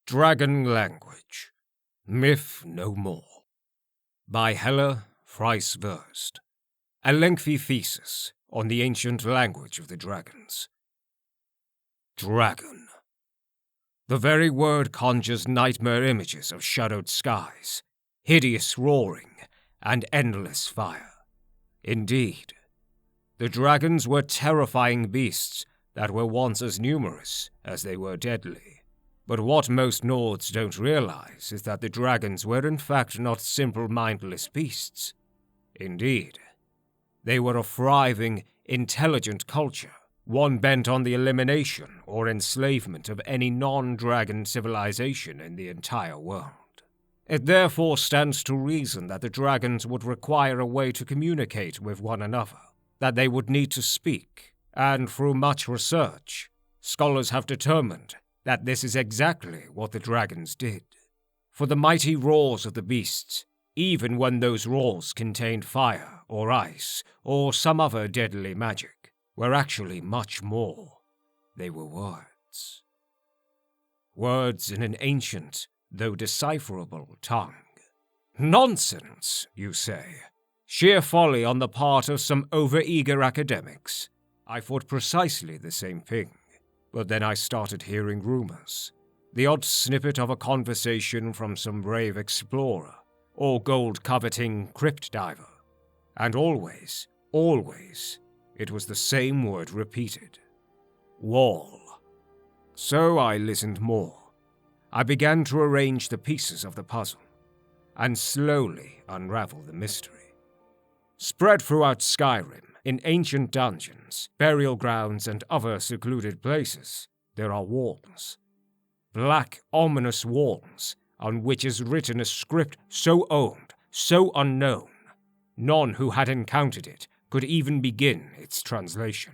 Dragon Language, Myth No More, by Hella Freis-Wurst, a lengthy thesis on the ancient language of the dragons. Dragon. The very word conjures nightmare images of shadowed skies, hideous roaring, and endless fire. Indeed, the dragons were terrifying beasts that were once as numerous as they were deadly. But what most Nords don't realize is that the dragons were in fact not simple mindless beasts. Indeed, they were a thriving, intelligent culture, one bent on the elimination or enslavement of any non-dragon civilization in the entire world. It therefore stands to reason that the dragons would require a way to communicate with one another, that they would need to speak, and through much research, scholars have determined that this is exactly what the dragons did. For the mighty roars of the beasts, even when those roars contained fire or ice or some other deadly magic, were actually much more. They were words. Words in an ancient, though decipherable, tongue. Nonsense, you say. Sheer folly on the part of some overeager academics. I thought precisely the same thing. But then I started hearing rumors. The odd snippet of a conversation from some brave explorer or gold-coveting crypt diver. And always, it was the same word repeated. Wall. So I listened more. I began to arrange the pieces of the puzzle and slowly unravel the mystery. Spread throughout Skyrim, in ancient dungeons, burial grounds, and other secluded places, there are walls. Black, ominous walls, on which is written a script so old, so unknown, none who had encountered it could even begin its translation.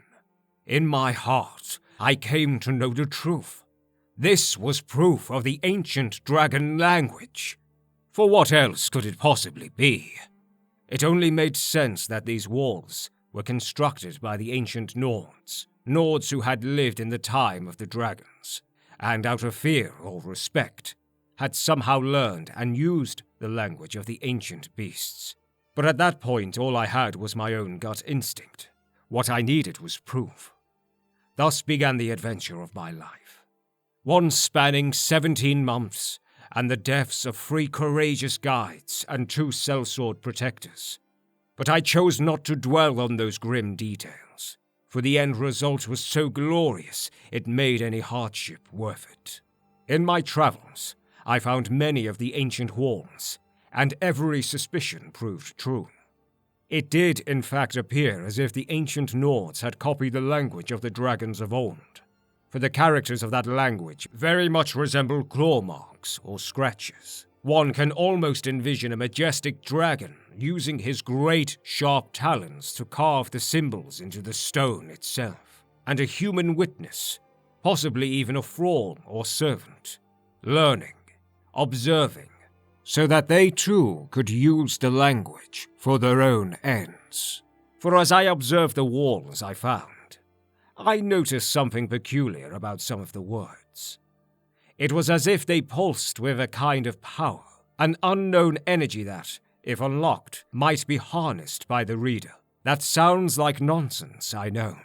In my heart, I came to know the truth. This was proof of the ancient dragon language. For what else could it possibly be? It only made sense that these walls were constructed by the ancient Nords who had lived in the time of the dragons, and out of fear or respect, had somehow learned and used the language of the ancient beasts. But at that point all I had was my own gut instinct. What I needed was proof. Thus began the adventure of my life. One spanning 17 months, and the deaths of 3 courageous guides and 2 sellsword protectors. But I chose not to dwell on those grim details, for the end result was so glorious it made any hardship worth it. In my travels, I found many of the ancient walls, and every suspicion proved true. It did, in fact, appear as if the ancient Nords had copied the language of the dragons of old, for the characters of that language very much resemble claw marks or scratches. One can almost envision a majestic dragon using his great, sharp talons to carve the symbols into the stone itself, and a human witness, possibly even a thrall or servant, learning, observing, so that they too could use the language for their own ends. For as I observed the walls I found, I noticed something peculiar about some of the words. It was as if they pulsed with a kind of power, an unknown energy that, if unlocked, might be harnessed by the reader. That sounds like nonsense, I know.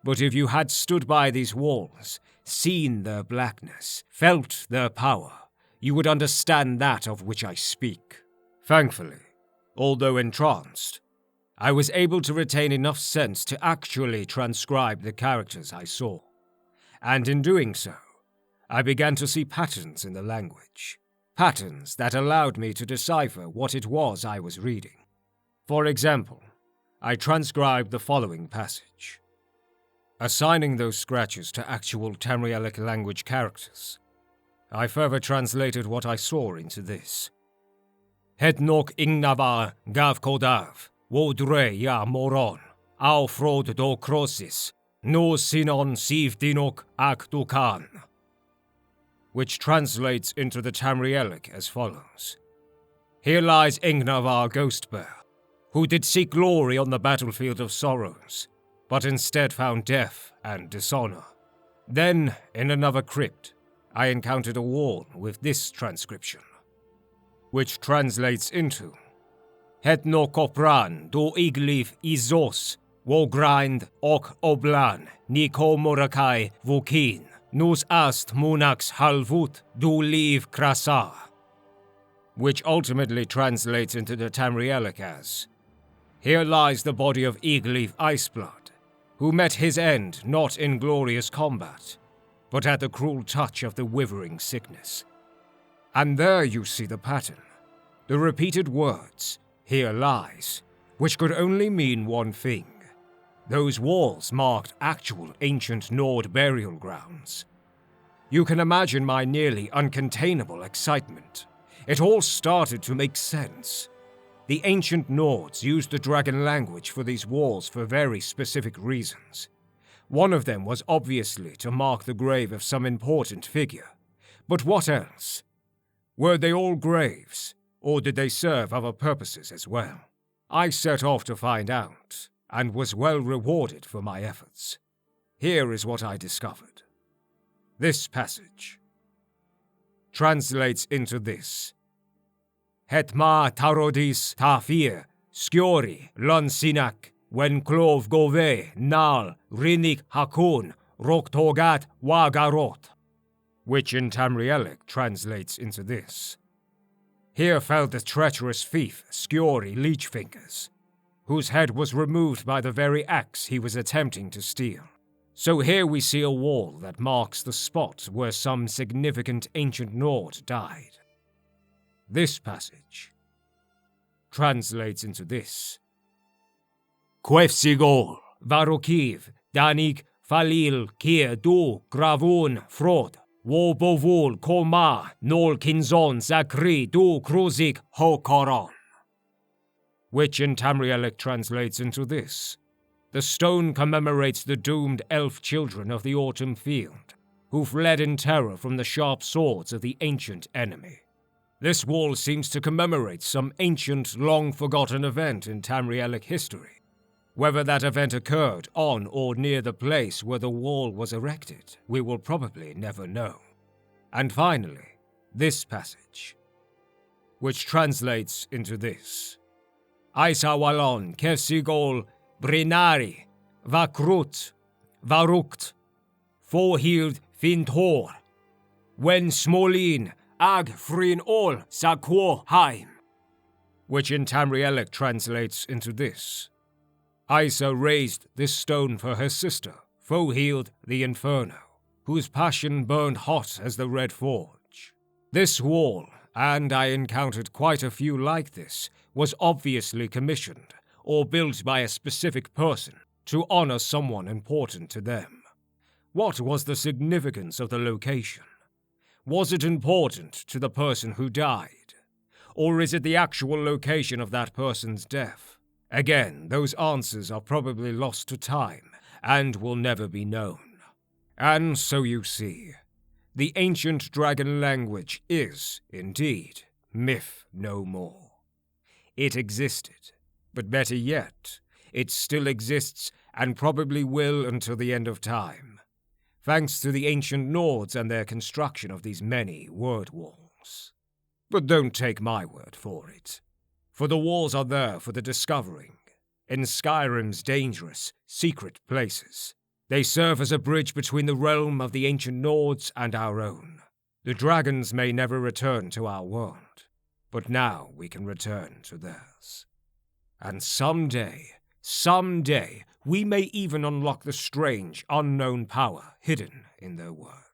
But if you had stood by these walls, seen their blackness, felt their power, you would understand that of which I speak. Thankfully, although entranced, I was able to retain enough sense to actually transcribe the characters I saw. And in doing so, I began to see patterns in the language. Patterns that allowed me to decipher what it was I was reading. For example, I transcribed the following passage. Assigning those scratches to actual Tamrielic language characters, I further translated what I saw into this. Hednok ingnavar gav kodav, wodre ya moron, au frod do krosis, no sinon siv dinok ak dukan. Which translates into the Tamrielic as follows. Here lies Ingnavar Ghostbear, who did seek glory on the battlefield of sorrows, but instead found death and dishonor. Then, in another crypt, I encountered a wall with this transcription, which translates into Het no kopran do iglif izos, wo grind ok oblan, niko morakai vukin, nus ast munax halvut do leave krasa, which ultimately translates into the Tamrielic as, Here lies the body of Iglif Iceblood, who met his end not in glorious combat, but at the cruel touch of the withering sickness. And there you see the pattern, the repeated words, Here lies, which could only mean one thing. Those walls marked actual ancient Nord burial grounds. You can imagine my nearly uncontainable excitement. It all started to make sense. The ancient Nords used the dragon language for these walls for very specific reasons. One of them was obviously to mark the grave of some important figure. But what else? Were they all graves, or did they serve other purposes as well? I set off to find out, and was well rewarded for my efforts. Here is what I discovered. This passage translates into this. Hetma tarodis tafir, skiori, lonsinak, when clove gove, nal, rinik hakun, roktogat wagarot, which in Tamrielic translates into this. Here fell the treacherous thief, Skiori Leechfingers, whose head was removed by the very axe he was attempting to steal. So here we see a wall that marks the spot where some significant ancient Nord died. This passage translates into this. Quefsigol, Varokiv, Danik, Falil, Kir, Du, Gravun, Frod, Wobovul, Koma, Nol Kinzon, Zakri, Du, Kruzik, Hokoron. Which in Tamrielic translates into this. The stone commemorates the doomed elf children of the Autumn Field, who fled in terror from the sharp swords of the ancient enemy. This wall seems to commemorate some ancient, long-forgotten event in Tamrielic history. Whether that event occurred on or near the place where the wall was erected, we will probably never know. And finally, this passage, which translates into this. Aisawalon, Kefsigol, Brinari, Vakrut, Varukt, Forhild Fintor, Wen Smolin, Ag Frin Ol, Sakwo Haim, which in Tamrielic translates into this. Isa raised this stone for her sister, Fohild the Inferno, whose passion burned hot as the Red Forge. This wall, and I encountered quite a few like this, was obviously commissioned or built by a specific person to honor someone important to them. What was the significance of the location? Was it important to the person who died? Or is it the actual location of that person's death? Again, those answers are probably lost to time and will never be known. And so you see, the ancient dragon language is, indeed, myth no more. It existed, but better yet, it still exists and probably will until the end of time, thanks to the ancient Nords and their construction of these many word walls. But don't take my word for it, for the walls are there for the discovering. In Skyrim's dangerous, secret places, they serve as a bridge between the realm of the ancient Nords and our own. The dragons may never return to our world, but now we can return to theirs. And someday, we may even unlock the strange, unknown power hidden in their world.